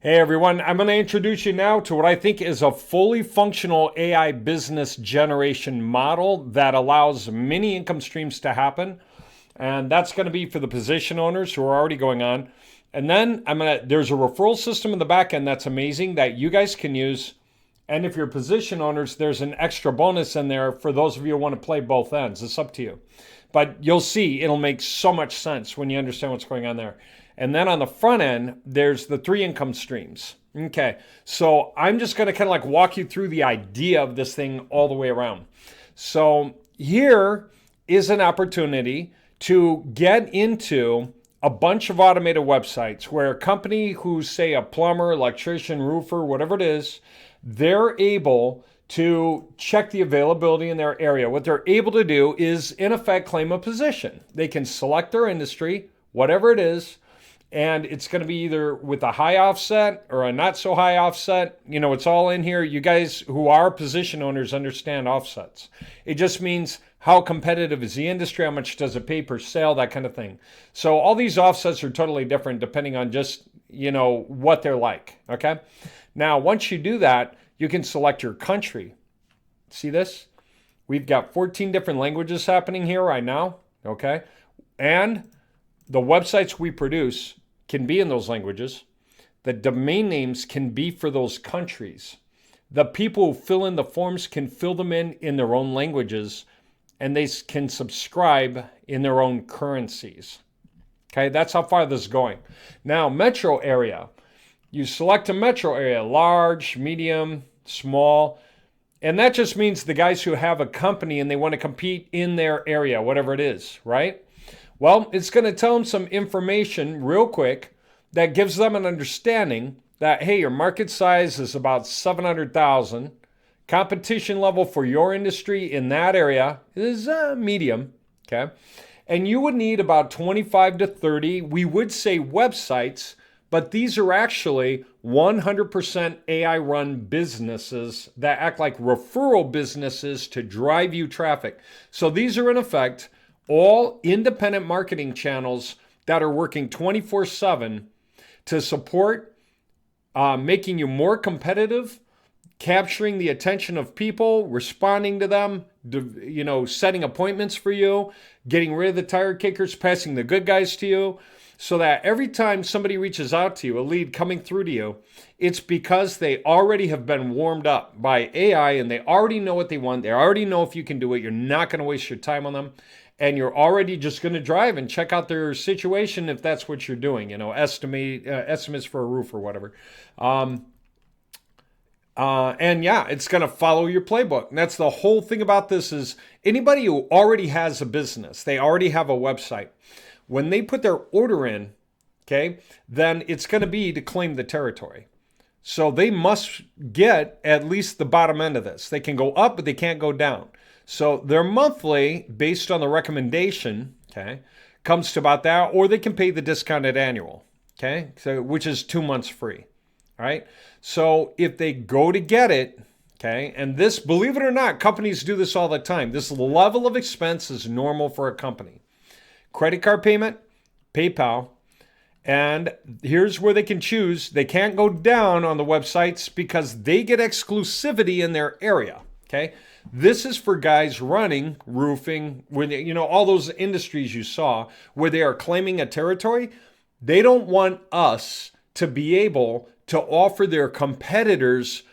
Hey everyone, I'm going to introduce you now to what I think is a fully functional AI business generation model that allows many income streams to happen. And that's going to be for the position owners who are already going on. And then there's a referral system in the back end that's amazing that you guys can use. And if you're position owners, there's an extra bonus in there for those of you who want to play both ends. It's up to you. But you'll see it'll make so much sense when you understand what's going on there. And then on the front end, there's the 3 income streams. Okay, so I'm just going to kind of like walk you through the idea of this thing all the way around. So here is an opportunity to get into a bunch of automated websites where a company who's, say, a plumber, electrician, roofer, whatever it is, they're able to check the availability in their area. What they're able to do is, in effect, claim a position. They can select their industry, whatever it is, and it's going to be either with a high offset or a not so high offset. You know, it's all in here. You guys who are position owners understand offsets. It just means how competitive is the industry, how much does it pay per sale, that kind of thing. So all these offsets are totally different depending on just, what they're like, okay? Now, once you do that, you can select your country. See this? We've got 14 different languages happening here right now, okay? And the websites we produce can be in those languages. The domain names can be for those countries. The people who fill in the forms can fill them in their own languages, and they can subscribe in their own currencies. Okay, that's how far this is going. Now, metro area. You select a metro area, large, medium, small, and that just means the guys who have a company and they want to compete in their area, whatever it is, right? Well, it's going to tell them some information real quick that gives them an understanding that, hey, your market size is about 700,000. Competition level for your industry in that area is medium, okay? And you would need about 25 to 30, we would say websites, but these are actually 100% AI run businesses that act like referral businesses to drive you traffic. So these are in effect all independent marketing channels that are working 24/7 to support making you more competitive, capturing the attention of people, responding to them, setting appointments for you, getting rid of the tire kickers, passing the good guys to you, so that every time somebody reaches out to you, a lead coming through to you, it's because they already have been warmed up by AI and they already know what they want. They already know if you can do it. You're not going to waste your time on them. And you're already just going to drive and check out their situation if that's what you're doing, estimates for a roof or whatever. And yeah, it's going to follow your playbook. And that's the whole thing about this is anybody who already has a business, they already have a website. When they put their order in, okay, then it's going to be to claim the territory. So they must get at least the bottom end of this. They can go up, but they can't go down. So their monthly, based on the recommendation, okay, comes to about that, or they can pay the discounted annual, okay, so which is 2 months free. All right. So if they go to get it, okay, and this, believe it or not, companies do this all the time. This level of expense is normal for a company. Credit card payment, PayPal, and here's where they can choose. They can't go down on the websites because they get exclusivity in their area, okay? This is for guys running roofing, when all those industries you saw where they are claiming a territory. They don't want us to be able to offer their competitors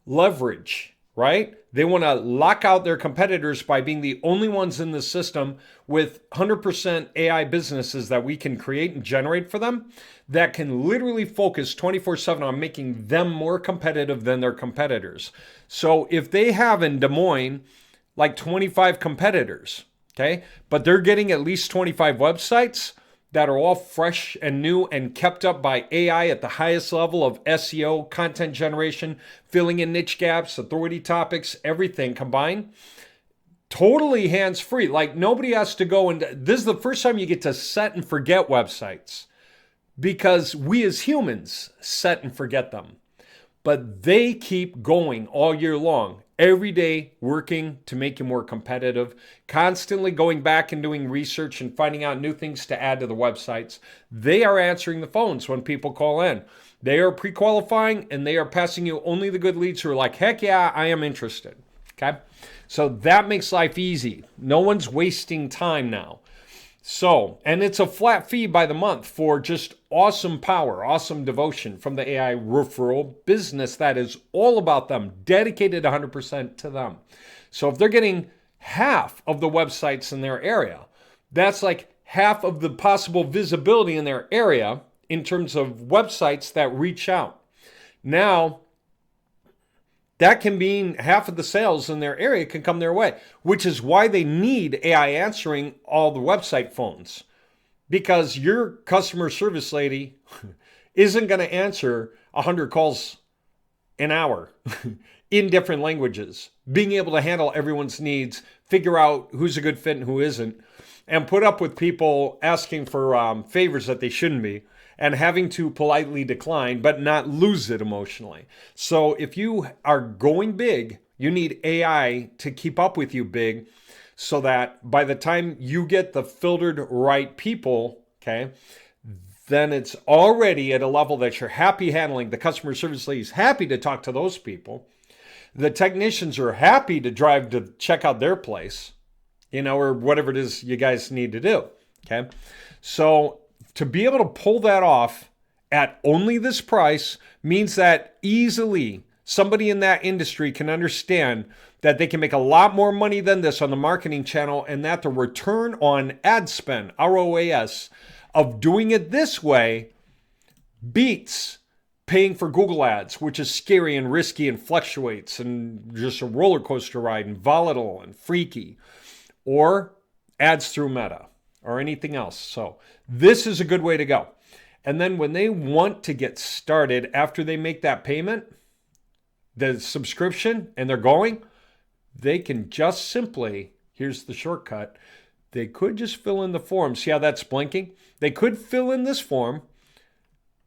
leverage, right? They want to lock out their competitors by being the only ones in the system with 100% AI businesses that we can create and generate for them that can literally focus 24/7 on making them more competitive than their competitors. So if they have in Des Moines like 25 competitors, okay, but they're getting at least 25 websites that are all fresh and new and kept up by AI at the highest level of SEO, content generation, filling in niche gaps, authority topics, everything combined. Totally hands-free. Like nobody has to go and this is the first time you get to set and forget websites because we as humans set and forget them. But they keep going all year long. every day working to make you more competitive, constantly going back and doing research and finding out new things to add to the websites. They are answering the phones when people call in. They are pre-qualifying and they are passing you only the good leads who are like, heck yeah, I am interested. Okay. So that makes life easy. No one's wasting time now. So, and it's a flat fee by the month for just awesome power, awesome devotion from the AI referral business that is all about them, dedicated 100% to them. So if they're getting half of the websites in their area, that's like half of the possible visibility in their area in terms of websites that reach out. Now, that can mean half of the sales in their area can come their way, which is why they need AI answering all the website phones. Because your customer service lady isn't going to answer 100 calls an hour in different languages. Being able to handle everyone's needs, figure out who's a good fit and who isn't, and put up with people asking for favors that they shouldn't be, and having to politely decline, but not lose it emotionally. So if you are going big, you need AI to keep up with you big so that by the time you get the filtered right people, okay, then it's already at a level that you're happy handling. The customer service lady is happy to talk to those people. The technicians are happy to drive to check out their place, or whatever it is you guys need to do, okay? So to be able to pull that off at only this price means that easily somebody in that industry can understand that they can make a lot more money than this on the marketing channel, and that the return on ad spend, ROAS, of doing it this way beats paying for Google ads, which is scary and risky and fluctuates and just a roller coaster ride and volatile and freaky, or ads through Meta or anything else. So this is a good way to go. And then when they want to get started after they make that payment, the subscription, and they're going, they can just simply, here's the shortcut, they could just fill in the form. See how that's blinking? They could fill in this form,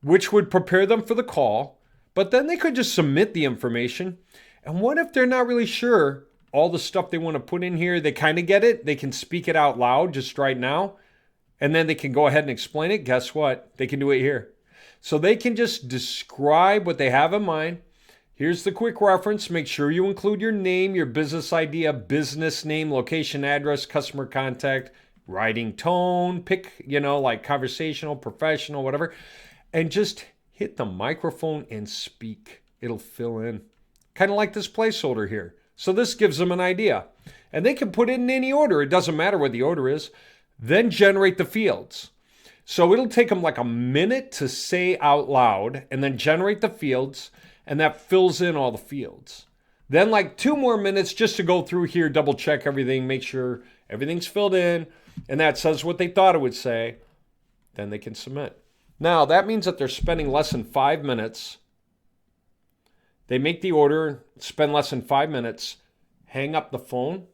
which would prepare them for the call, but then they could just submit the information. And what if they're not really sure all the stuff they want to put in here? They kind of get it. They can speak it out loud just right now. And then they can go ahead and explain it. Guess what? They can do it here. So they can just describe what they have in mind. Here's the quick reference. Make sure you include your name, your business idea, business name, location, address, customer contact, writing tone, pick, like conversational, professional, whatever. And just hit the microphone and speak. It'll fill in. Kind of like this placeholder here. So this gives them an idea. And they can put it in any order. It doesn't matter what the order is. Then generate the fields. So it'll take them like a minute to say out loud and then generate the fields, and that fills in all the fields. Then like 2 more minutes just to go through here, double check everything, make sure everything's filled in, and that says what they thought it would say. Then they can submit. Now that means that they're spending less than 5 minutes. They make the order, spend less than 5 minutes, hang up the phone,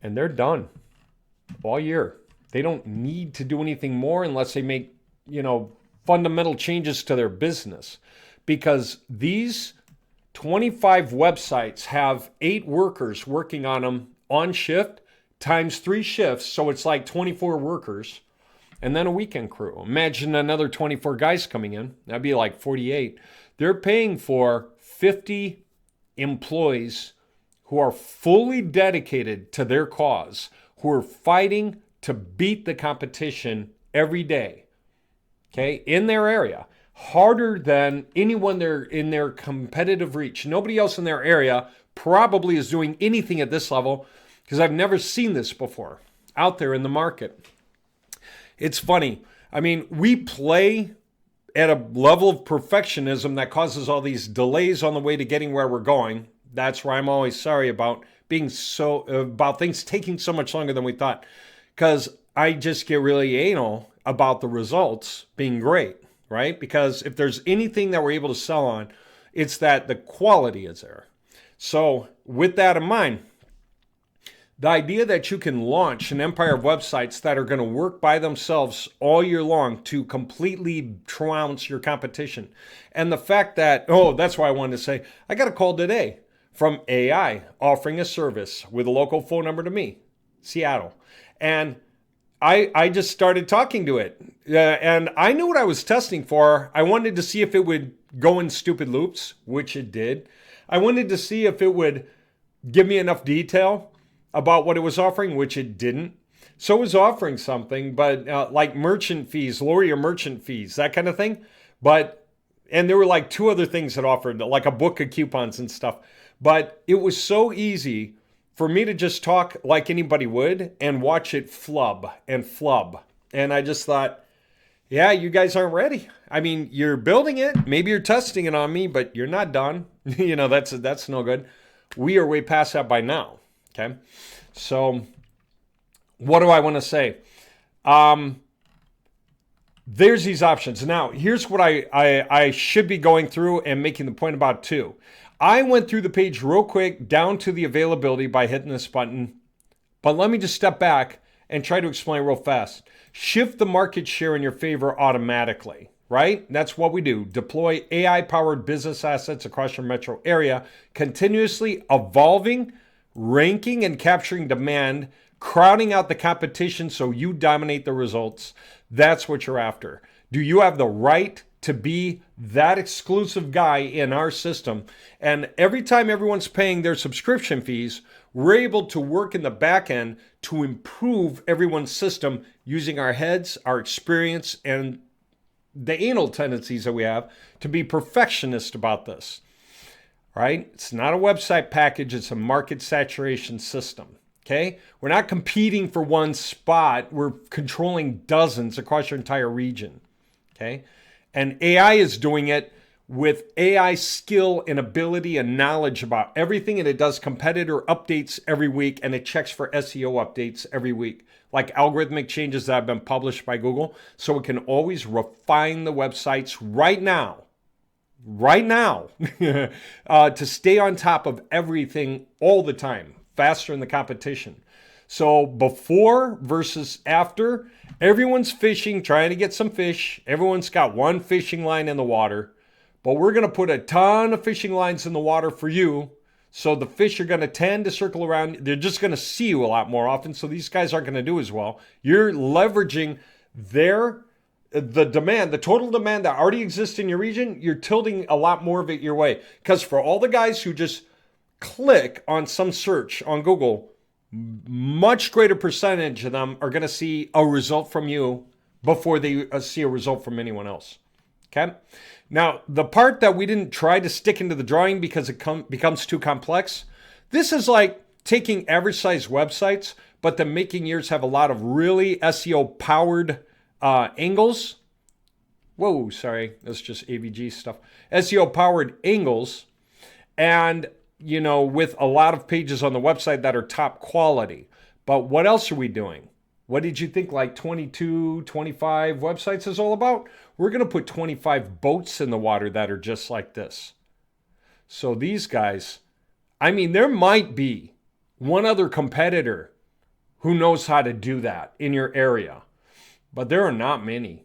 and they're done. All year. They don't need to do anything more unless they make, fundamental changes to their business. Because these 25 websites have 8 workers working on them on shift times 3 shifts. So it's like 24 workers and then a weekend crew. Imagine another 24 guys coming in. That'd be like 48. They're paying for 50 employees who are fully dedicated to their cause, who are fighting to beat the competition every day, okay, in their area, harder than anyone there in their competitive reach. Nobody else in their area probably is doing anything at this level, because I've never seen this before out there in the market. It's funny. I mean, we play at a level of perfectionism that causes all these delays on the way to getting where we're going. That's why I'm always sorry about about things taking so much longer than we thought, because I just get really anal about the results being great, right? Because if there's anything that we're able to sell on, it's that the quality is there. So with that in mind, the idea that you can launch an empire of websites that are going to work by themselves all year long to completely trounce your competition. And the fact that, that's why I wanted to say, I got a call today from AI offering a service with a local phone number to me, Seattle. And I just started talking to it. And I knew what I was testing for. I wanted to see if it would go in stupid loops, which it did. I wanted to see if it would give me enough detail about what it was offering, which it didn't. So it was offering something, but like merchant fees, lower your merchant fees, that kind of thing. And there were like 2 other things that offered, like a book of coupons and stuff. But it was so easy for me to just talk like anybody would and watch it flub and flub. And I just thought, yeah, you guys aren't ready. I mean, you're building it. Maybe you're testing it on me, but you're not done. That's no good. We are way past that by now. Okay. So what do I want to say? There's these options. Now, here's what I should be going through and making the point about too. I went through the page real quick down to the availability by hitting this button. But let me just step back and try to explain real fast. Shift the market share in your favor automatically, right? That's what we do. Deploy AI-powered business assets across your metro area, continuously evolving, ranking, and capturing demand, crowding out the competition so you dominate the results. That's what you're after. Do you have the right to be that exclusive guy in our system? And every time everyone's paying their subscription fees, we're able to work in the back end to improve everyone's system using our heads, our experience, and the anal tendencies that we have to be perfectionist about this. Right? It's not a website package, it's a market saturation system. Okay? We're not competing for one spot, we're controlling dozens across your entire region. Okay? And AI is doing it with AI skill and ability and knowledge about everything, and it does competitor updates every week, and it checks for SEO updates every week, like algorithmic changes that have been published by Google, so it can always refine the websites right now, to stay on top of everything all the time, faster than the competition. So before versus after, everyone's fishing, trying to get some fish. Everyone's got one fishing line in the water, but we're going to put a ton of fishing lines in the water for you. So the fish are going to tend to circle around. They're just going to see you a lot more often. So these guys aren't going to do as well. You're leveraging the demand, the total demand that already exists in your region. You're tilting a lot more of it your way. Because for all the guys who just click on some search on Google, much greater percentage of them are going to see a result from you before they see a result from anyone else. Okay? Now, the part that we didn't try to stick into the drawing because it becomes too complex, this is like taking average size websites, but then making yours have a lot of really SEO powered angles. Whoa, sorry, that's just AVG stuff. SEO powered angles, and with a lot of pages on the website that are top quality. But what else are we doing? What did you think like 22, 25 websites is all about? We're going to put 25 boats in the water that are just like this. So these guys, there might be one other competitor who knows how to do that in your area, but there are not many.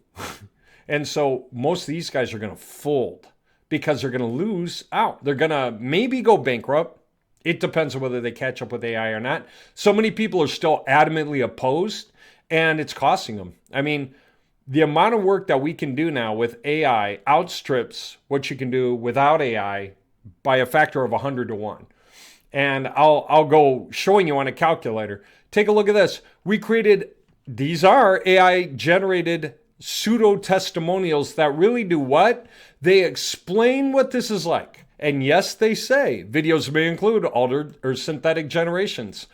And so most of these guys are going to fold because they're going to lose out. They're going to maybe go bankrupt. It depends on whether they catch up with AI or not. So many people are still adamantly opposed, and it's costing them. The amount of work that we can do now with AI outstrips what you can do without AI by a factor of 100 to 1. And I'll go showing you on a calculator. Take a look at this. We created, these are AI-generated pseudo-testimonials that really do what? They explain what this is like. And yes, they say videos may include altered or synthetic generations.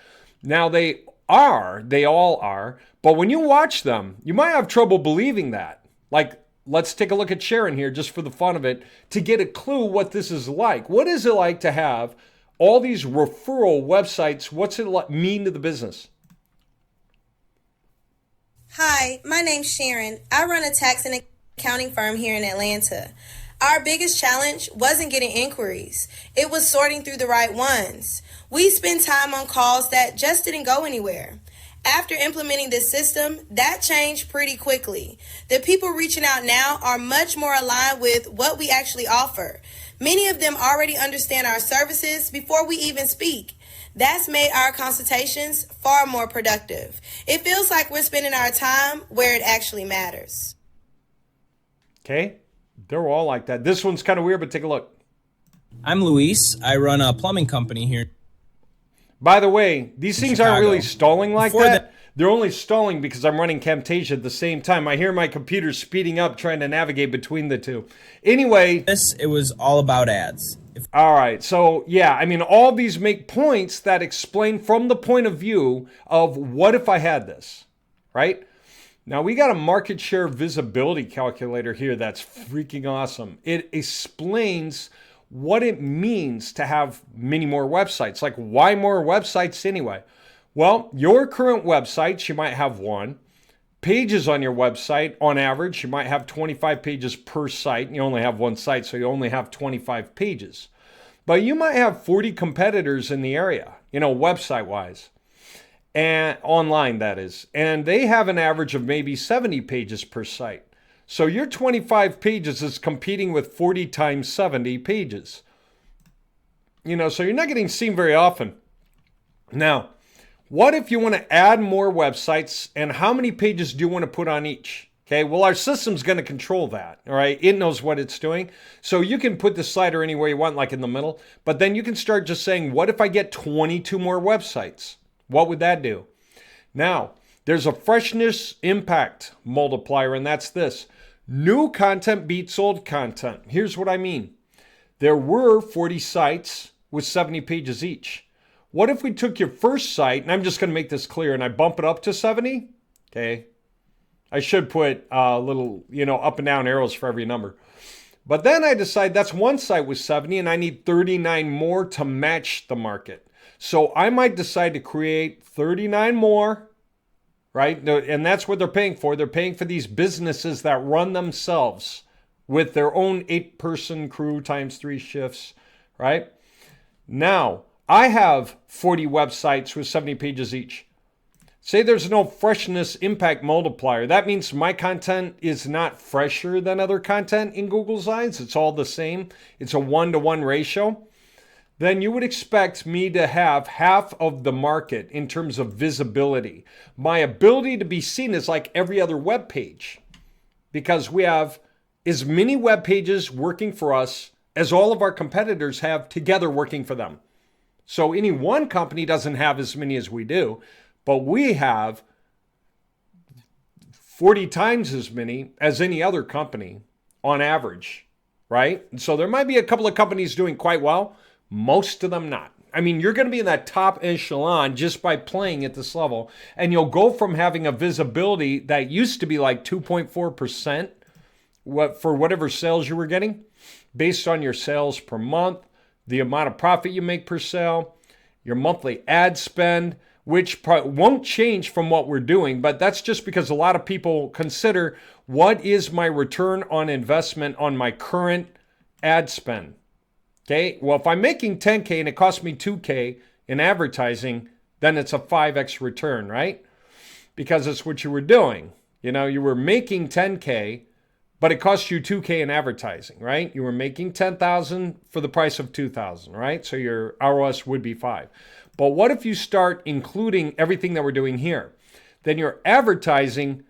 Now they all are, but when you watch them, you might have trouble believing that. Like, let's take a look at Sharon here just for the fun of it to get a clue what this is like. What is it like to have all these referral websites? What's it mean to the business? Hi, my name's Sharon. I run a tax and accounting firm here in Atlanta. Our biggest challenge wasn't getting inquiries. It was sorting through the right ones. We spent time on calls that just didn't go anywhere. After implementing this system, that changed pretty quickly. The people reaching out now are much more aligned with what we actually offer. Many of them already understand our services before we even speak. That's made our consultations far more productive. It feels like we're spending our time where it actually matters. Okay? They're all like that. This one's kind of weird, but take a look. I'm Luis. I run a plumbing company here. By the way, these things aren't really stalling like Before that. They're only stalling because I'm running Camtasia at the same time. I hear my computer speeding up trying to navigate between the two. Anyway, it was all about ads. All right. So, yeah, I mean, all these make points that explain from the point of view of what if I had this, right? Now, we got a market share visibility calculator here that's freaking awesome. It explains what it means to have many more websites. Like, why more websites anyway? Well, your current websites, you might have one. Pages on your website, on average, you might have 25 pages per site. And you only have one site, so you only have 25 pages. But you might have 40 competitors in the area, website-wise. And online, that is. And they have an average of maybe 70 pages per site. So your 25 pages is competing with 40 times 70 pages. So you're not getting seen very often. Now, what if you want to add more websites, and how many pages do you want to put on each? Okay, well, our system's going to control that, all right? It knows what it's doing. So you can put the slider anywhere you want, like in the middle, but then you can start just saying, what if I get 22 more websites? What would that do? Now, there's a freshness impact multiplier, and that's this. New content beats old content. Here's what I mean. There were 40 sites with 70 pages each. What if we took your first site, and I'm just going to make this clear, and I bump it up to 70? Okay. I should put a little, up and down arrows for every number. But then I decide that's one site with 70, and I need 39 more to match the market. So I might decide to create 39 more, right? And that's what they're paying for. They're paying for these businesses that run themselves with their own 8-person crew times 3 shifts, right? Now, I have 40 websites with 70 pages each. Say there's no freshness impact multiplier. That means my content is not fresher than other content in Google's eyes. It's all the same. It's a 1-to-1 ratio. Then you would expect me to have half of the market in terms of visibility. My ability to be seen is like every other web page, because we have as many web pages working for us as all of our competitors have together working for them. So any one company doesn't have as many as we do, but we have 40 times as many as any other company on average, right? And so there might be a couple of companies doing quite well, most of them not. I mean, you're going to be in that top echelon just by playing at this level, and you'll go from having a visibility that used to be like 2.4% for whatever sales you were getting, based on your sales per month, the amount of profit you make per sale, your monthly ad spend, which won't change from what we're doing, but that's just because a lot of people consider, what is my return on investment on my current ad spend? Okay, well, if I'm making 10K and it costs me 2K in advertising, then it's a 5x return, right? Because it's what you were doing. You were making 10K, but it cost you 2K in advertising, right? You were making 10,000 for the price of 2,000, right? So your ROS would be 5. But what if you start including everything that we're doing here? Then your advertising,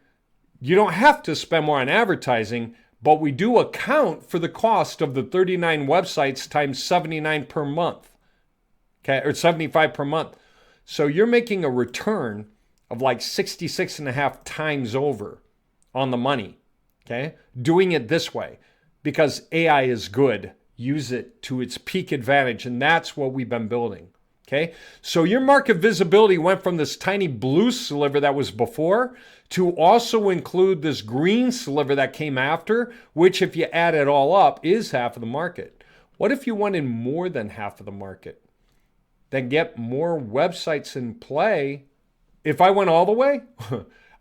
you don't have to spend more on advertising, but we do account for the cost of the 39 websites times 79 per month, okay, or 75 per month. So you're making a return of like 66 and a half times over on the money, okay? Doing it this way, because AI is good. Use it to its peak advantage, and that's what we've been building, okay? So your market visibility went from this tiny blue sliver that was before to also include this green sliver that came after, which if you add it all up is half of the market. What if you wanted more than half of the market? Then get more websites in play. If I went all the way,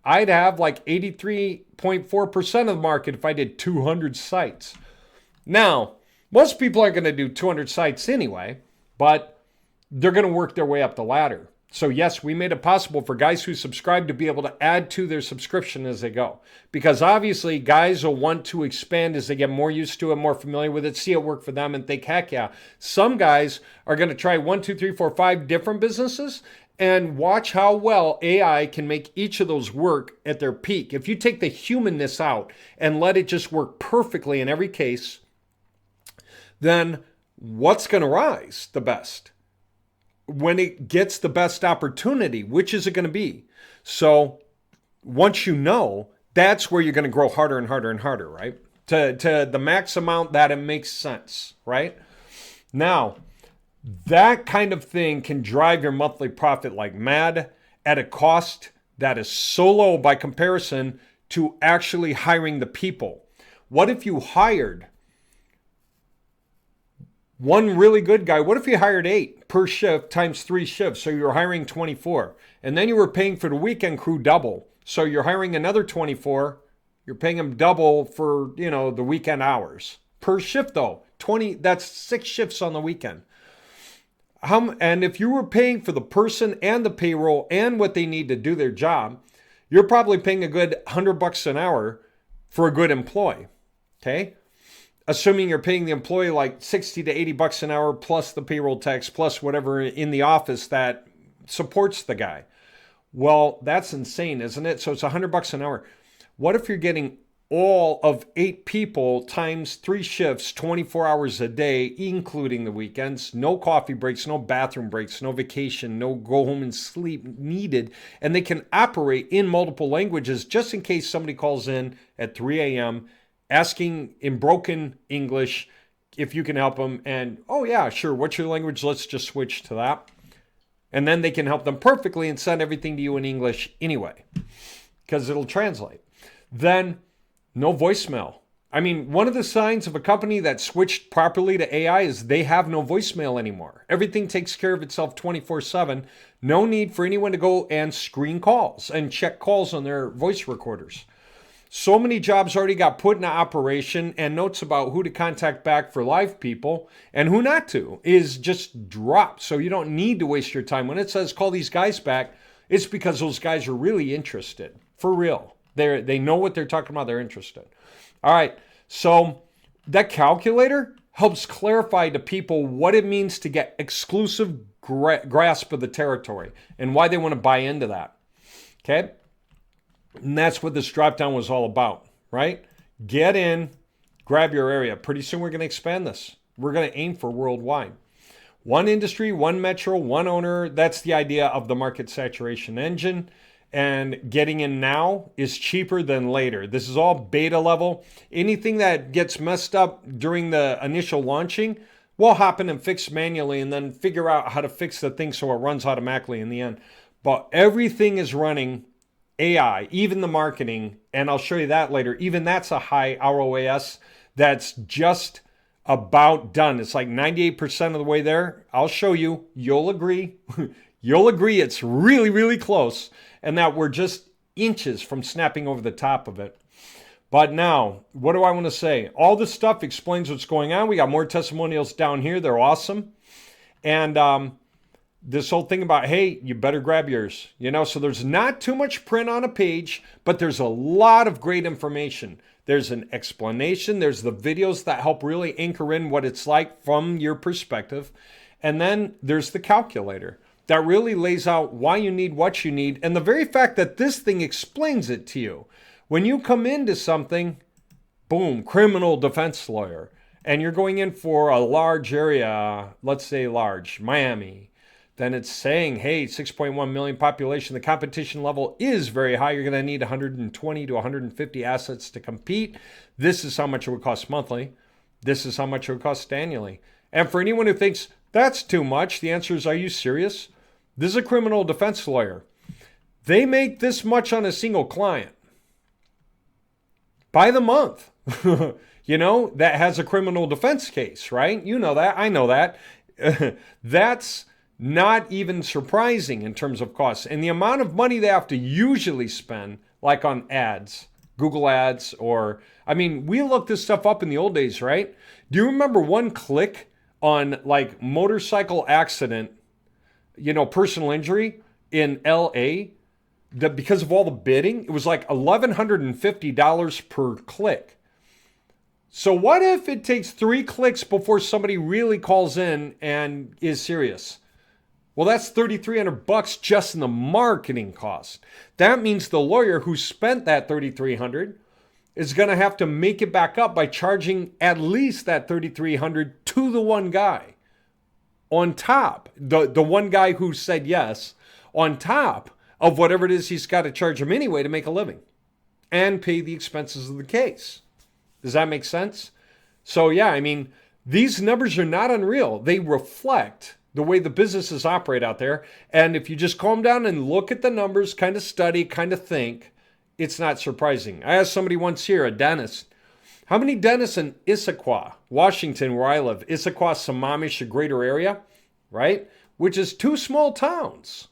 I'd have like 83.4% of the market if I did 200 sites. Now, most people aren't going to do 200 sites anyway, but they're going to work their way up the ladder. So yes, we made it possible for guys who subscribe to be able to add to their subscription as they go. Because obviously guys will want to expand as they get more used to it, more familiar with it, see it work for them and think, heck yeah. Some guys are going to try 1, 2, 3, 4, 5 different businesses and watch how well AI can make each of those work at their peak. If you take the humanness out and let it just work perfectly in every case, then what's going to rise the best? When it gets the best opportunity, which is it going to be? So once you know, that's where you're going to grow harder and harder and harder, right? To the max amount that it makes sense, right? Now, that kind of thing can drive your monthly profit like mad at a cost that is so low by comparison to actually hiring the people. What if you hired one really good guy? What if you hired 8 per shift times 3 shifts? So you're hiring 24. And then you were paying for the weekend crew double. So you're hiring another 24. You're paying them double for, the weekend hours. Per shift though. 20, that's 6 shifts on the weekend. And if you were paying for the person and the payroll and what they need to do their job, you're probably paying a good $100 an hour for a good employee. Okay? Assuming you're paying the employee like 60 to 80 bucks an hour plus the payroll tax plus whatever in the office that supports the guy. Well, that's insane, isn't it? So it's $100 an hour. What if you're getting all of 8 people times 3 shifts, 24 hours a day, including the weekends, no coffee breaks, no bathroom breaks, no vacation, no go home and sleep needed, and they can operate in multiple languages just in case somebody calls in at 3 a.m. asking in broken English if you can help them. And, oh yeah, sure, what's your language? Let's just switch to that. And then they can help them perfectly and send everything to you in English anyway, because it'll translate. Then no voicemail. I mean, one of the signs of a company that switched properly to AI is they have no voicemail anymore. Everything takes care of itself 24/7. No need for anyone to go and screen calls and check calls on their voice recorders. So many jobs already got put into operation, and notes about who to contact back for live people and who not to is just dropped. So you don't need to waste your time. When it says call these guys back, it's because those guys are really interested. For real. They know what they're talking about. They're interested. All right. So that calculator helps clarify to people what it means to get exclusive grasp of the territory and why they want to buy into that. Okay. And that's what this drop down was all about, right? Get in, grab your area. Pretty soon we're going to expand this. We're going to aim for worldwide. One industry, one metro, one owner. That's the idea of the market saturation engine. And getting in now is cheaper than later. This is all beta level. Anything that gets messed up during the initial launching, we'll hop in and fix manually and then figure out how to fix the thing so it runs automatically in the end. But everything is running AI, even the marketing, and I'll show you that later. Even that's a high ROAS that's just about done. It's like 98% of the way there. I'll show you. You'll agree. You'll agree it's really, really close and that we're just inches from snapping over the top of it. But now, what do I want to say? All this stuff explains what's going on. We got more testimonials down here. They're awesome. And this whole thing about, hey, you better grab yours. So there's not too much print on a page, but there's a lot of great information. There's an explanation. There's the videos that help really anchor in what it's like from your perspective. And then there's the calculator that really lays out why you need what you need. And the very fact that this thing explains it to you. When you come into something, boom, criminal defense lawyer, and you're going in for a large area, let's say large, Miami, then it's saying, hey, 6.1 million population, the competition level is very high. You're going to need 120 to 150 assets to compete. This is how much it would cost monthly. This is how much it would cost annually. And for anyone who thinks that's too much, the answer is, are you serious? This is a criminal defense lawyer. They make this much on a single client by the month, that has a criminal defense case, right? You know that. I know that. That's not even surprising in terms of costs. And the amount of money they have to usually spend, like on ads, Google ads, we looked this stuff up in the old days, right? Do you remember one click on like motorcycle accident personal injury in LA, because of all the bidding, it was like $1,150 per click. So what if it takes 3 clicks before somebody really calls in and is serious? Well, that's $3,300 just in the marketing cost. That means the lawyer who spent that $3,300 is going to have to make it back up by charging at least that $3,300 to the one guy. On top, the one guy who said yes, on top of whatever it is he's got to charge him anyway to make a living and pay the expenses of the case. Does that make sense? So yeah, I mean, these numbers are not unreal. They reflect the way the businesses operate out there. And if you just calm down and look at the numbers, kind of study, kind of think, it's not surprising. I asked somebody once here, a dentist, how many dentists in Issaquah, Washington, where I live, Issaquah, Sammamish, a greater area, right? Which is 2 small towns,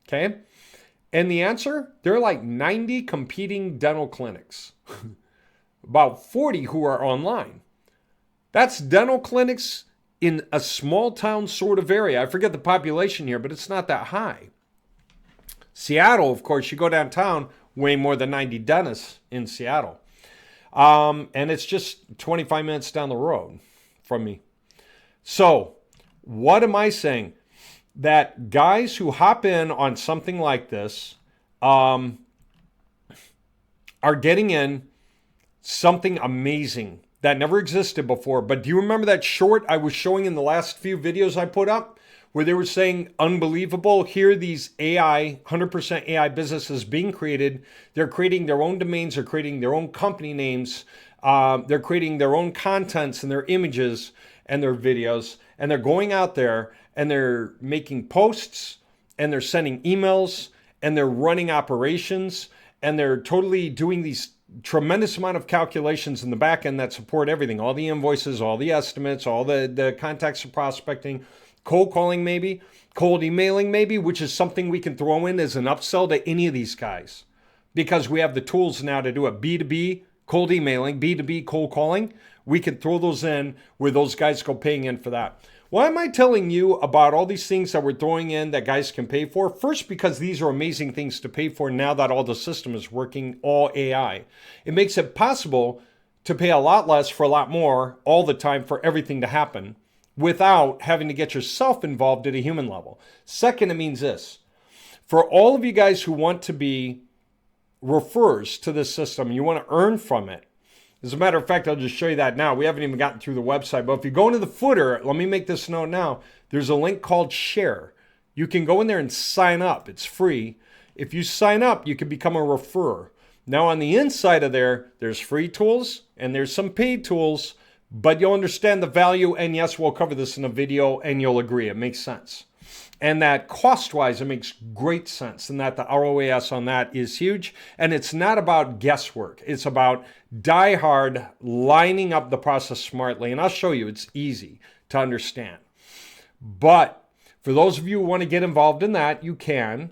okay? And the answer, there are like 90 competing dental clinics, about 40 who are online. That's dental clinics in a small town sort of area. I forget the population here, but it's not that high. Seattle, of course, you go downtown, way more than 90 dentists in Seattle. And it's just 25 minutes down the road from me. So what am I saying? That guys who hop in on something like this are getting in something amazing that never existed before. But do you remember that short I was showing in the last few videos I put up where they were saying unbelievable? Here, these AI, 100% AI businesses being created. They're creating their own domains. They're creating their own company names. They're creating their own contents and their images and their videos. And they're going out there and they're making posts and they're sending emails and they're running operations and they're totally doing these tremendous amount of calculations in the back end that support everything, all the invoices, all the estimates, all the contacts for prospecting, cold calling maybe, cold emailing maybe, which is something we can throw in as an upsell to any of these guys because we have the tools now to do it. B2B, cold emailing, B2B, cold calling, we can throw those in where those guys go paying in for that. Why am I telling you about all these things that we're throwing in that guys can pay for? First, because these are amazing things to pay for now that all the system is working all AI. It makes it possible to pay a lot less for a lot more all the time for everything to happen without having to get yourself involved at a human level. Second, it means this. For all of you guys who want to be referrers to this system, you want to earn from it. As a matter of fact, I'll just show you that now. We haven't even gotten through the website, but if you go into the footer, let me make this note now. There's a link called Share. You can go in there and sign up. It's free. If you sign up, you can become a referrer. Now on the inside of there, there's free tools and there's some paid tools, but you'll understand the value. And yes, we'll cover this in a video and you'll agree. It makes sense. And that cost-wise, it makes great sense. And that the ROAS on that is huge. And it's not about guesswork. It's about die hard, lining up the process smartly. And I'll show you, it's easy to understand. But for those of you who want to get involved in that, you can.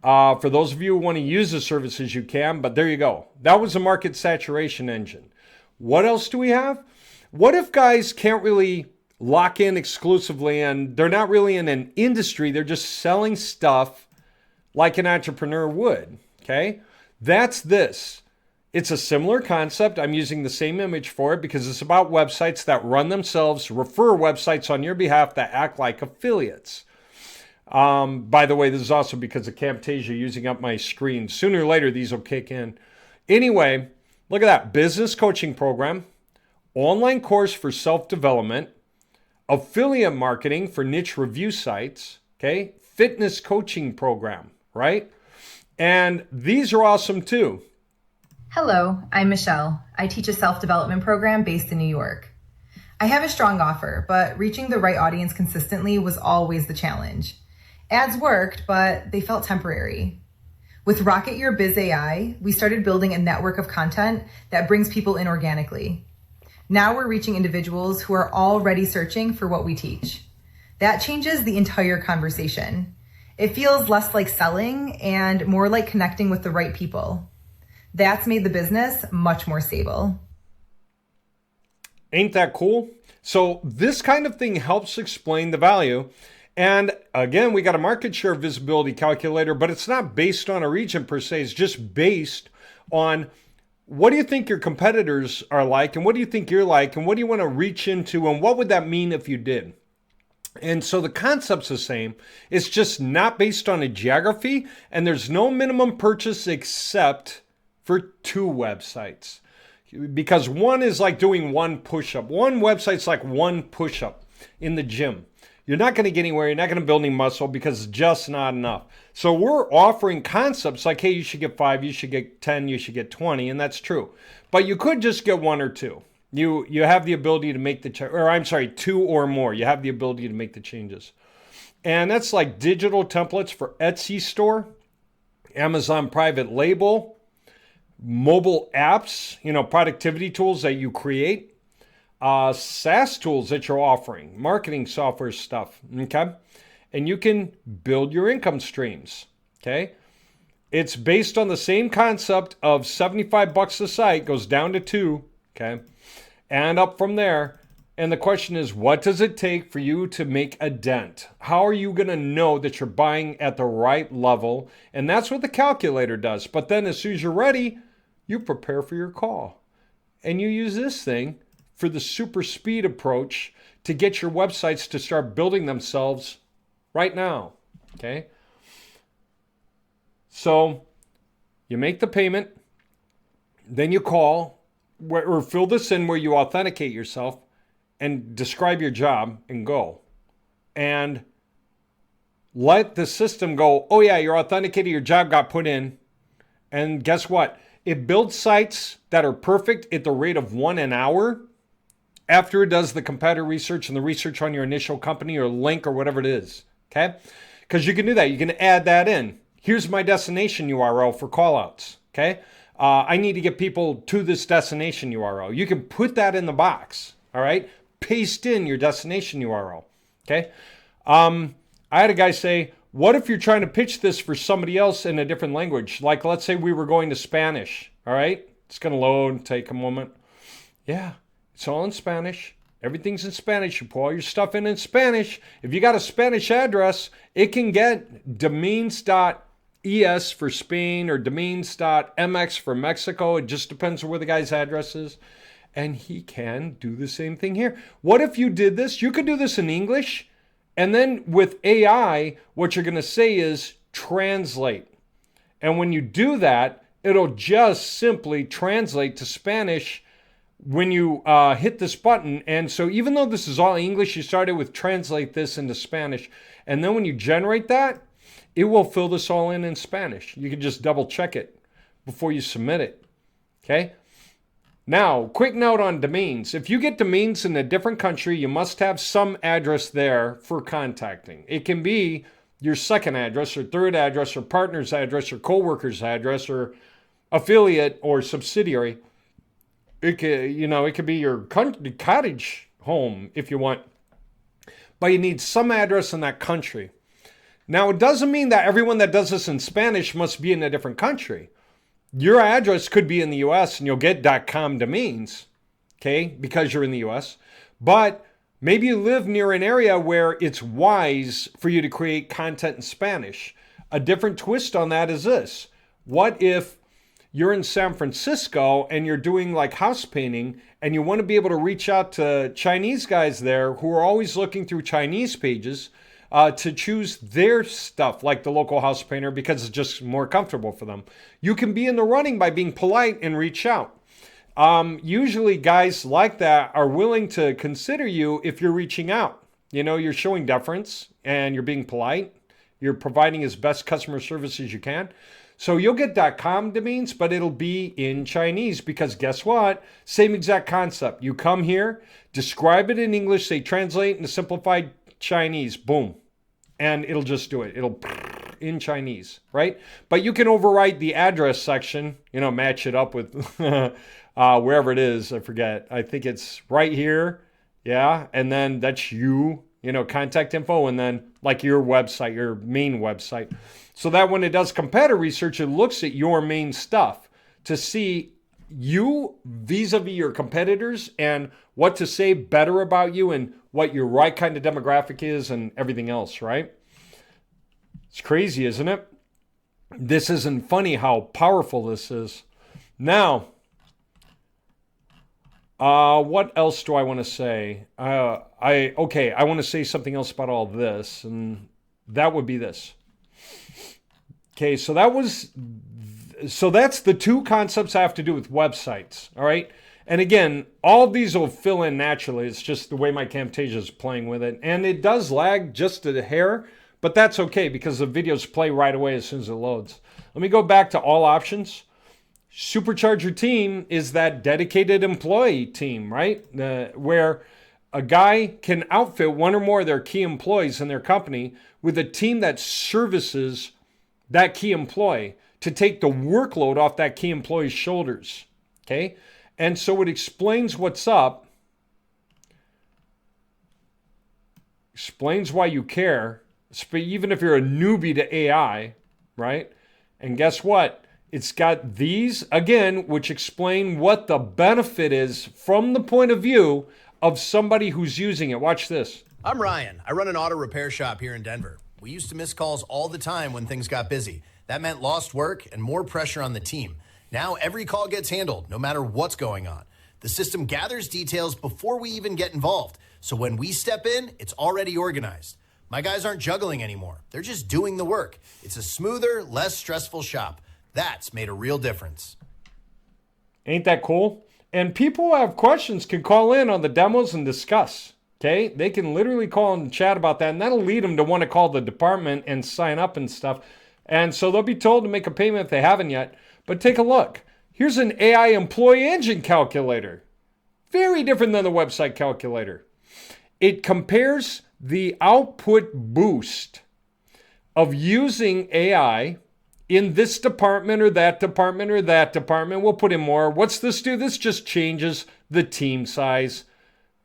For those of you who want to use the services, you can. But there you go. That was a market saturation engine. What else do we have? What if guys can't really lock in exclusively and they're not really in an industry, they're just selling stuff like an entrepreneur would, okay? That's this. It's a similar concept. I'm using the same image for it because it's about websites that run themselves, refer websites on your behalf that act like affiliates. By the way, this is also because of Camtasia using up my screen. Sooner or later, these will kick in. Anyway, look at that. Business coaching program, online course for self-development, affiliate marketing for niche review sites, okay? Fitness coaching program, right? And these are awesome too. Hello, I'm Michelle. I teach a self-development program based in New York. I have a strong offer, but reaching the right audience consistently was always the challenge. Ads worked, but they felt temporary. With Rocket Your Biz AI, we started building a network of content that brings people in organically. Now we're reaching individuals who are already searching for what we teach. That changes the entire conversation. It feels less like selling and more like connecting with the right people. That's made the business much more stable. Ain't that cool? So this kind of thing helps explain the value. And again, we got a market share visibility calculator, but it's not based on a region per se. It's just based on what do you think your competitors are like, and what do you think you're like, and what do you want to reach into, and what would that mean if you did? And so the concept's the same. It's just not based on a geography, and there's no minimum purchase except for 2 websites. Because one is like doing 1 push-up. One website's like 1 push-up in the gym. You're not going to get anywhere. You're not going to build any muscle because it's just not enough. So we're offering concepts like, hey, you should get 5, you should get 10, you should get 20, and that's true. But you could just get 1 or 2. You have the ability to make the 2 or more. You have the ability to make the changes. And that's like digital templates for Etsy store, Amazon private label, mobile apps, productivity tools that you create, SaaS tools that you're offering, marketing software stuff, okay? And you can build your income streams, okay? It's based on the same concept of $75 a site, goes down to 2, okay? And up from there. And the question is, what does it take for you to make a dent? How are you going to know that you're buying at the right level? And that's what the calculator does. But then as soon as you're ready, you prepare for your call. And you use this thing for the super speed approach to get your websites to start building themselves right now, okay? So you make the payment, then you call, or fill this in where you authenticate yourself and describe your job and go. And let the system go, oh yeah, you're authenticated, your job got put in. And guess what? It builds sites that are perfect at the rate of 1 an hour after it does the competitor research and the research on your initial company or link or whatever it is, okay? Because you can do that. You can add that in. Here's my destination URL for callouts, okay? I need to get people to this destination URL. You can put that in the box, all right? Paste in your destination URL, okay? I had a guy say, what if you're trying to pitch this for somebody else in a different language? Like, let's say we were going to Spanish, all right? It's going to load, take a moment. Yeah. It's all in Spanish. Everything's in Spanish. You put all your stuff in Spanish. If you got a Spanish address, it can get domains.es for Spain or domains.mx for Mexico. It just depends on where the guy's address is. And he can do the same thing here. What if you did this? You could do this in English. And then with AI, what you're going to say is translate. And when you do that, it'll just simply translate to Spanish when you hit this button. And so even though this is all English, you started with translate this into Spanish. And then when you generate that, it will fill this all in Spanish. You can just double check it before you submit it. Okay? Now, quick note on domains. If you get domains in a different country, you must have some address there for contacting. It can be your second address or third address or partner's address or coworker's address or affiliate or subsidiary. It could be your cottage home if you want, but you need some address in that country. Now, it doesn't mean that everyone that does this in Spanish must be in a different country. Your address could be in the US and you'll get .com domains, okay, because you're in the US. But maybe you live near an area where it's wise for you to create content in Spanish. A different twist on that is this. What if you're in San Francisco and you're doing like house painting and you want to be able to reach out to Chinese guys there who are always looking through Chinese pages to choose their stuff, like the local house painter, because it's just more comfortable for them. You can be in the running by being polite and reach out. Usually guys like that are willing to consider you if you're reaching out. You're showing deference and you're being polite. You're providing as best customer service as you can. So you'll get .com domains, but it'll be in Chinese because guess what? Same exact concept. You come here, describe it in English, say translate into simplified Chinese, boom. And it'll just do it. It'll in Chinese, right? But you can overwrite the address section, match it up with wherever it is. I forget. I think it's right here. Yeah. And then that's you, contact info. And then like your website, your main website. So that when it does competitor research, it looks at your main stuff to see you vis-a-vis your competitors and what to say better about you and what your right kind of demographic is and everything else, right? It's crazy, isn't it? This isn't funny how powerful this is. Now, what else do I want to say? I want to say something else about all this, and that would be this. Okay, so that's the two concepts I have to do with websites, all right? And again, all of these will fill in naturally. It's just the way my Camtasia is playing with it. And it does lag just a hair, but that's okay because the videos play right away as soon as it loads. Let me go back to all options. Supercharge your team is that dedicated employee team, right? Where a guy can outfit one or more of their key employees in their company with a team that services that key employee to take the workload off that key employee's shoulders, okay? And so it explains what's up, explains why you care, even if you're a newbie to AI, right? And guess what? It's got these, again, which explain what the benefit is from the point of view of somebody who's using it. Watch this. I'm Ryan. I run an auto repair shop here in Denver. We used to miss calls all the time when things got busy. That meant lost work and more pressure on the team. Now every call gets handled, no matter what's going on. The system gathers details before we even get involved. So when we step in, it's already organized. My guys aren't juggling anymore. They're just doing the work. It's a smoother, less stressful shop. That's made a real difference. Ain't that cool? And people who have questions can call in on the demos and discuss. Okay? They can literally call and chat about that, and that'll lead them to want to call the department and sign up and stuff. And so they'll be told to make a payment if they haven't yet. But take a look. Here's an AI employee engine calculator. Very different than the website calculator. It compares the output boost of using AI in this department or that department or that department. We'll put in more. What's this do? This just changes the team size,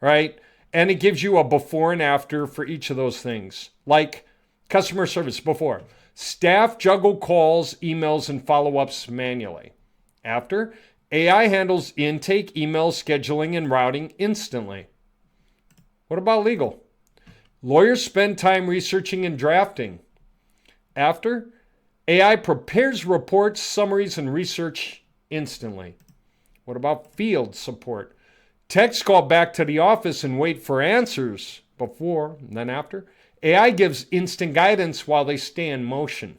right? And it gives you a before and after for each of those things. Like customer service before. Staff juggle calls, emails, and follow-ups manually. After, AI handles intake, email, scheduling, and routing instantly. What about legal? Lawyers spend time researching and drafting. After, AI prepares reports, summaries, and research instantly. What about field support? Techs call back to the office and wait for answers before and then after. AI gives instant guidance while they stay in motion.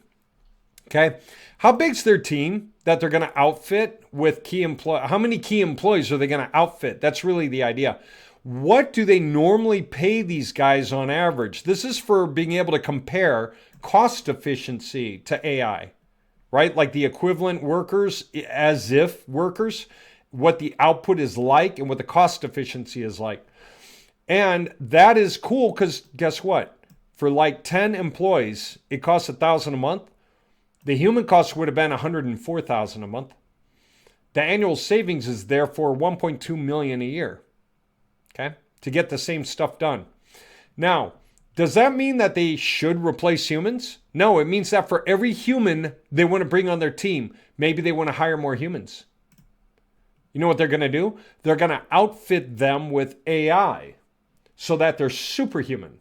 Okay? How big's their team that they're going to outfit with key employees? How many key employees are they going to outfit? That's really the idea. What do they normally pay these guys on average? This is for being able to compare cost efficiency to AI, right? Like the equivalent workers, as if workers, what the output is like and what the cost efficiency is like. And that is cool because guess what? For like 10 employees, it costs $1,000 a month. The human cost would have been $104,000 a month. The annual savings is therefore $1.2 million a year. Okay, to get the same stuff done. Now, does that mean that they should replace humans? No, it means that for every human they want to bring on their team, maybe they want to hire more humans. You know what they're going to do? They're going to outfit them with AI so that they're superhuman.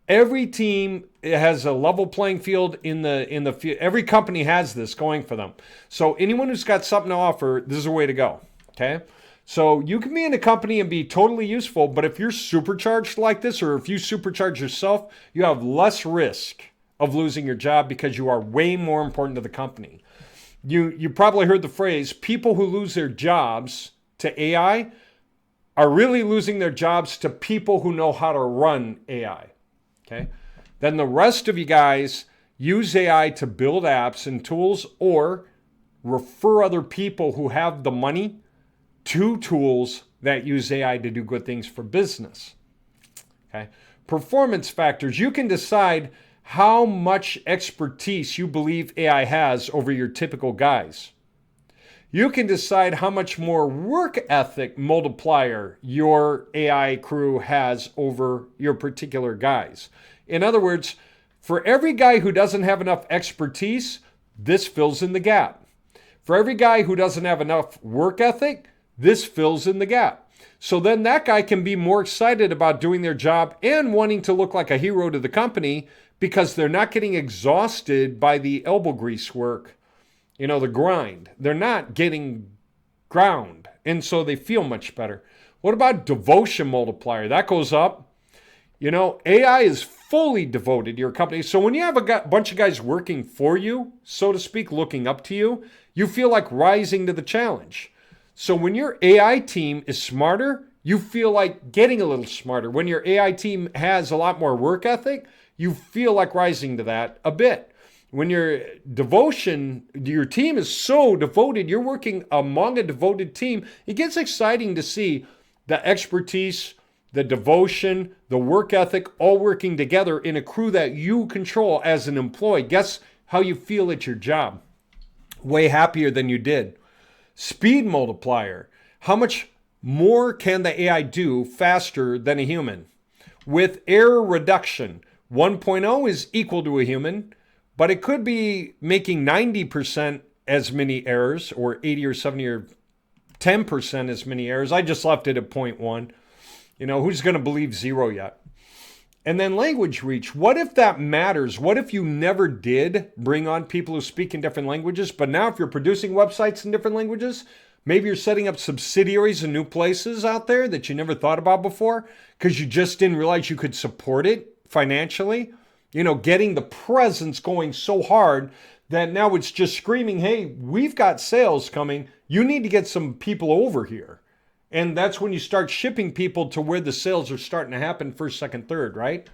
Every team has a level playing field in the field. Every company has this going for them. So anyone who's got something to offer, this is a way to go. Okay? So you can be in a company and be totally useful, but if you're supercharged like this, or if you supercharge yourself, you have less risk of losing your job because you are way more important to the company. You probably heard the phrase, people who lose their jobs to AI are really losing their jobs to people who know how to run AI. Okay? Then the rest of you guys use AI to build apps and tools or refer other people who have the money to tools that use AI to do good things for business. Okay? Performance factors. You can decide how much expertise you believe AI has over your typical guys. You can decide how much more work ethic multiplier your AI crew has over your particular guys. In other words, for every guy who doesn't have enough expertise, this fills in the gap. For every guy who doesn't have enough work ethic, this fills in the gap. So then that guy can be more excited about doing their job and wanting to look like a hero to the company because they're not getting exhausted by the elbow grease work, the grind. They're not getting ground. And so they feel much better. What about devotion multiplier? That goes up. AI is fully devoted to your company. So when you have a bunch of guys working for you, so to speak, looking up to you, you feel like rising to the challenge. So when your AI team is smarter, you feel like getting a little smarter. When your AI team has a lot more work ethic, you feel like rising to that a bit. When your team is so devoted, you're working among a devoted team, it gets exciting to see the expertise, the devotion, the work ethic, all working together in a crew that you control as an employee. Guess how you feel at your job? Way happier than you did. Speed multiplier. How much more can the AI do faster than a human? With error reduction, 1.0 is equal to a human, but it could be making 90% as many errors, or 80 or 70 or 10% as many errors. I just left it at 0.1. Who's going to believe zero yet? And then language reach. What if that matters? What if you never did bring on people who speak in different languages, but now if you're producing websites in different languages, maybe you're setting up subsidiaries in new places out there that you never thought about before because you just didn't realize you could support it financially. Getting the presence going so hard that now it's just screaming, hey, we've got sales coming. You need to get some people over here. And that's when you start shipping people to where the sales are starting to happen, first, second, third, right?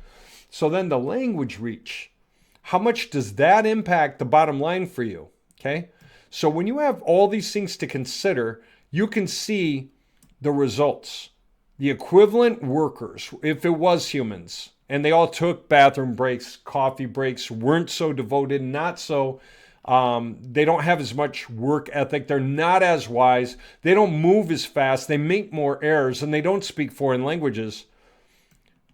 So then the language reach. How much does that impact the bottom line for you? Okay. So when you have all these things to consider, you can see the results. The equivalent workers, if it was humans, and they all took bathroom breaks, coffee breaks, weren't so devoted, not so they don't have as much work ethic. They're not as wise. They don't move as fast. They make more errors, and they don't speak foreign languages.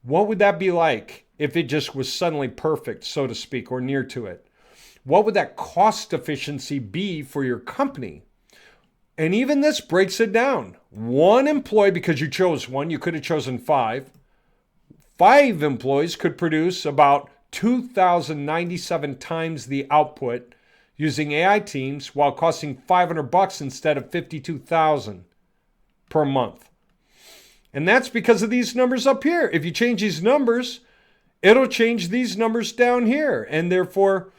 What would that be like if it just was suddenly perfect, so to speak, or near to it? What would that cost efficiency be for your company? And even this breaks it down. One employee, because you chose one, you could have chosen 5. 5 employees could produce about 2,097 times the output using AI teams while costing $500 instead of $52,000 per month. And that's because of these numbers up here. If you change these numbers, it'll change these numbers down here. And therefore,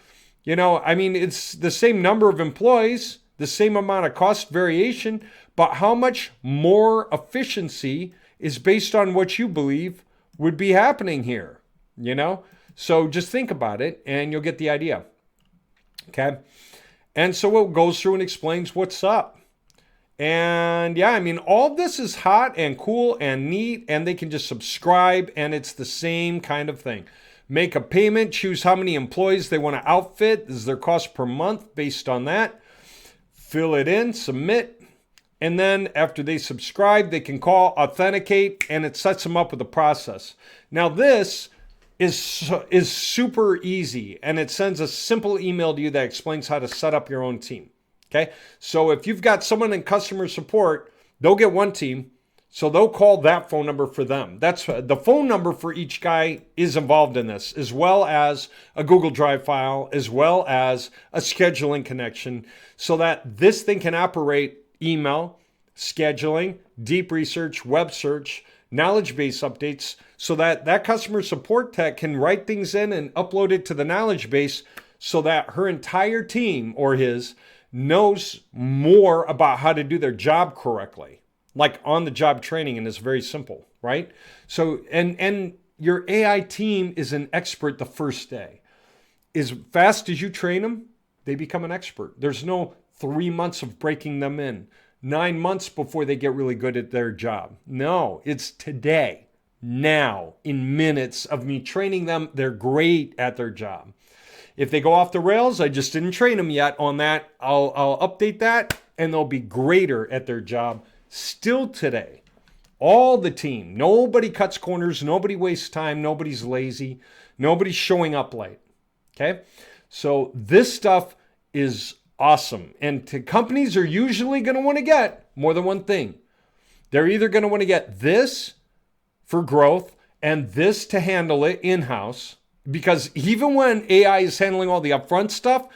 it's the same number of employees, the same amount of cost variation, but how much more efficiency is based on what you believe would be happening here, So just think about it and you'll get the idea. Okay. And so it goes through and explains what's up. And all of this is hot and cool and neat, and they can just subscribe, and it's the same kind of thing. Make a payment, choose how many employees they want to outfit. This is their cost per month based on that. Fill it in, submit. And then after they subscribe, they can call, authenticate, and it sets them up with a process. Now this is super easy, and it sends a simple email to you that explains how to set up your own team. Okay, so if you've got someone in customer support, they'll get one team, so they'll call that phone number for them. That's the phone number for each guy is involved in this, as well as a Google Drive file, as well as a scheduling connection, so that this thing can operate email, scheduling, deep research, web search, knowledge base updates, so that customer support tech can write things in and upload it to the knowledge base so that her entire team or his knows more about how to do their job correctly, like on the job training, and it's very simple, right? So, and your AI team is an expert the first day. As fast as you train them, they become an expert. There's no 3 months of breaking them in, 9 months before they get really good at their job. No, it's today, now, in minutes of me training them, they're great at their job. If they go off the rails, I just didn't train them yet on that. I'll update that, and they'll be greater at their job still today. All the team. Nobody cuts corners. Nobody wastes time. Nobody's lazy. Nobody's showing up late. Okay? So this stuff is awesome. And companies are usually going to want to get more than one thing. They're either going to want to get this for growth and this to handle it in-house, because even when AI is handling all the upfront stuff,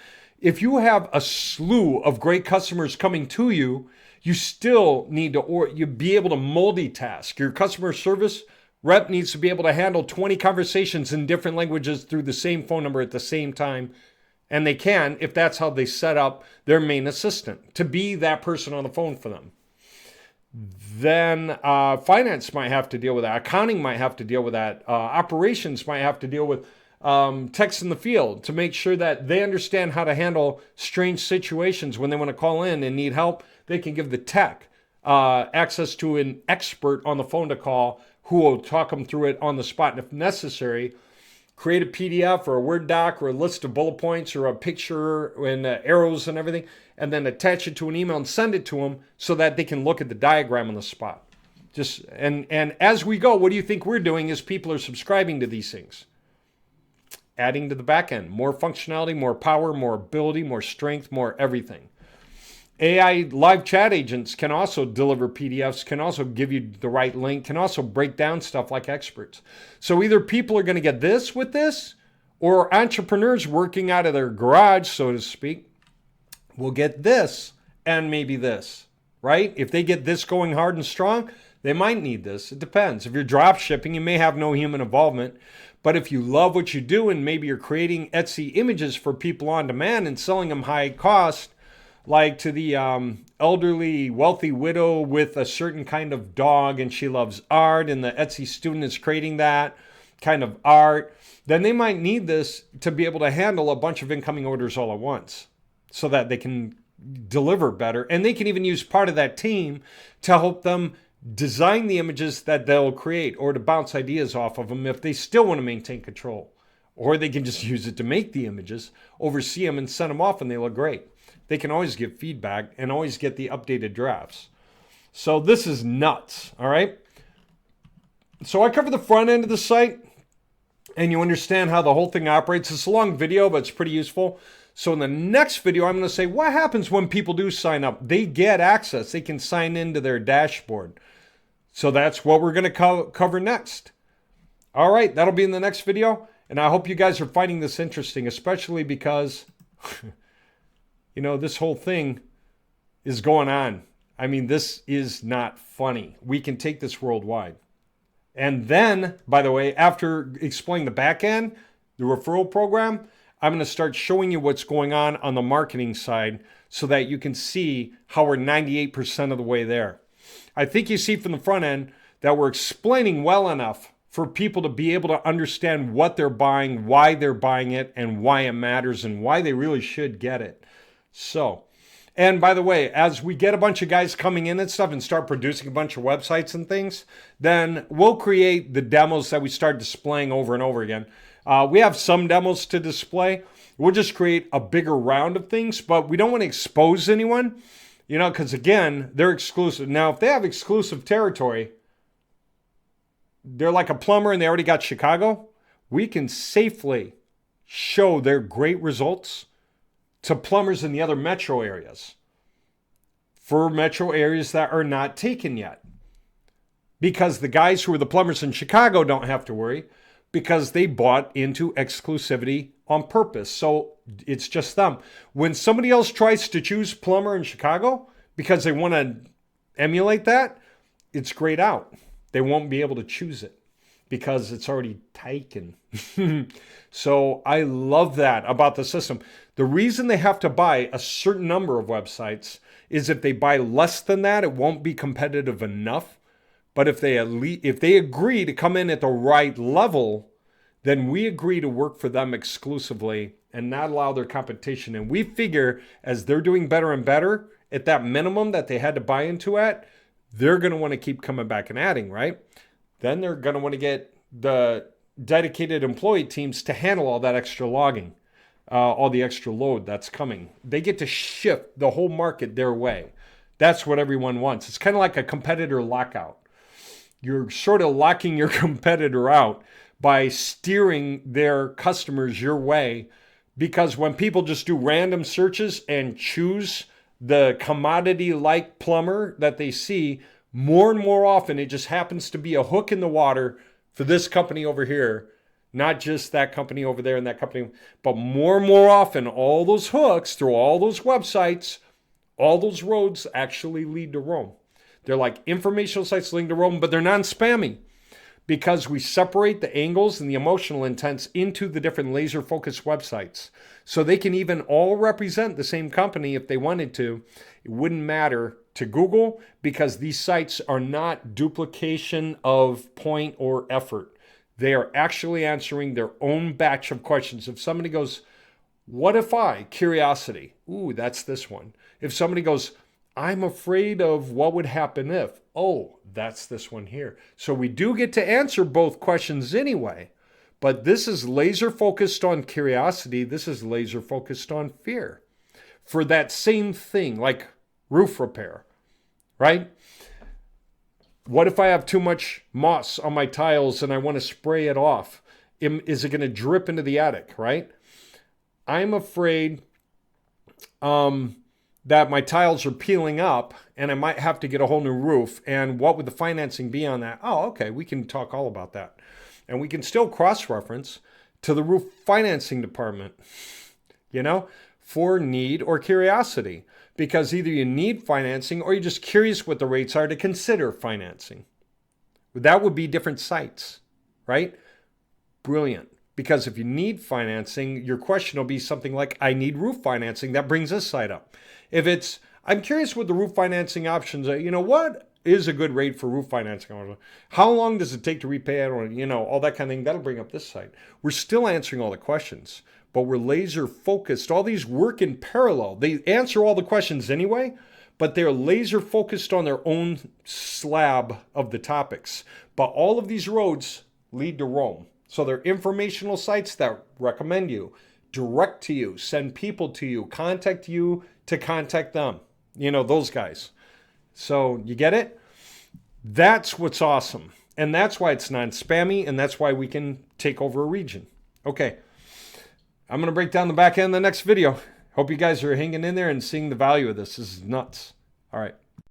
if you have a slew of great customers coming to you, you still need to you be able to multitask. Your customer service rep needs to be able to handle 20 conversations in different languages through the same phone number at the same time. And they can, if that's how they set up their main assistant, to be that person on the phone for them. Then finance might have to deal with that. Accounting might have to deal with that. Operations might have to deal with techs in the field to make sure that they understand how to handle strange situations. When they want to call in and need help, they can give the tech access to an expert on the phone to call who will talk them through it on the spot. And if necessary, create a PDF or a Word doc or a list of bullet points or a picture and arrows and everything, and then attach it to an email and send it to them so that they can look at the diagram on the spot. And as we go, what do you think we're doing as people are subscribing to these things? Adding to the back end, more functionality, more power, more ability, more strength, more everything. AI live chat agents can also deliver PDFs, can also give you the right link, can also break down stuff like experts. So either people are going to get this with this, or entrepreneurs working out of their garage, so to speak, will get this and maybe this, right? If they get this going hard and strong, they might need this. It depends. If you're drop shipping, you may have no human involvement. But if you love what you do and maybe you're creating Etsy images for people on demand and selling them high cost, like to the elderly, wealthy widow with a certain kind of dog and she loves art and the Etsy student is creating that kind of art, then they might need this to be able to handle a bunch of incoming orders all at once so that they can deliver better. And they can even use part of that team to help them design the images that they'll create or to bounce ideas off of them if they still want to maintain control. Or they can just use it to make the images, oversee them, and send them off and they look great. They can always give feedback and always get the updated drafts. So this is nuts, all right? So I cover the front end of the site and you understand how the whole thing operates. It's a long video, but it's pretty useful. So in the next video, I'm going to say what happens when people do sign up. They get access. They can sign into their dashboard. So that's what we're going to cover next. All right, that'll be in the next video. And I hope you guys are finding this interesting, especially because, you know, this whole thing is going on. I mean, this is not funny. We can take this worldwide. And then, by the way, after explaining the back end, the referral program, I'm going to start showing you what's going on the marketing side so that you can see how we're 98% of the way there. I think you see from the front end that we're explaining well enough for people to be able to understand what they're buying, why they're buying it, and why it matters, and why they really should get it. So, and by the way, as we get a bunch of guys coming in and stuff and start producing a bunch of websites and things, then we'll create the demos that we start displaying over and over again. We have some demos to display. We'll just create a bigger round of things, but we don't want to expose anyone, you know, because again, they're exclusive. Now, if they have exclusive territory, they're like a plumber and they already got Chicago, we can safely show their great results to plumbers in the other metro areas for metro areas that are not taken yet. Because the guys who are the plumbers in Chicago don't have to worry because they bought into exclusivity on purpose. So it's just them. When somebody else tries to choose plumber in Chicago because they want to emulate that, it's grayed out. They won't be able to choose it because it's already taken. So I love that about the system. The reason they have to buy a certain number of websites is if they buy less than that, it won't be competitive enough. But if they agree to come in at the right level, then we agree to work for them exclusively and not allow their competition. And we figure as they're doing better and better at that minimum that they had to buy into at, they're going to want to keep coming back and adding, right? Then they're going to want to get the dedicated employee teams to handle all that extra logging, all the extra load that's coming. They get to shift the whole market their way. That's what everyone wants. It's kind of like a competitor lockout. You're sort of locking your competitor out by steering their customers your way, because when people just do random searches and choose the commodity-like plumber that they see, More and more often, it just happens to be a hook in the water for this company over here, not just that company over there and that company, but more and more often, all those hooks through all those websites, all those roads actually lead to Rome. They're like informational sites leading to Rome, but they're non-spammy because we separate the angles and the emotional intents into the different laser-focused websites. So they can even all represent the same company if they wanted to. It wouldn't matter to Google because these sites are not duplication of point or effort. They are actually answering their own batch of questions. If somebody goes, what if I? Curiosity. Ooh, that's this one. If somebody goes, I'm afraid of what would happen if. Oh, that's this one here. So we do get to answer both questions anyway, but this is laser focused on curiosity. This is laser focused on fear for that same thing, like roof repair, right? What if I have too much moss on my tiles and I want to spray it off? Is it going to drip into the attic, right? I'm afraid that my tiles are peeling up and I might have to get a whole new roof. And what would the financing be on that? Oh, okay, we can talk all about that. And we can still cross-reference to the roof financing department, for need or curiosity. Because either you need financing or you're just curious what the rates are to consider financing. That would be different sites, right? Brilliant. Because if you need financing, your question will be something like, I need roof financing. That brings this site up. If it's, I'm curious what the roof financing options are. What is a good rate for roof financing? How long does it take to repay it? Or, all that kind of thing. That'll bring up this site. We're still answering all the questions, but we're laser focused. All these work in parallel. They answer all the questions anyway, but they're laser focused on their own slab of the topics. But all of these roads lead to Rome. So they're informational sites that recommend you, direct to you, send people to you, contact you to contact them. Those guys. So you get it? That's what's awesome. And that's why it's non-spammy, and that's why we can take over a region. Okay. I'm going to break down the back end of the next video. Hope you guys are hanging in there and seeing the value of this. This is nuts. All right.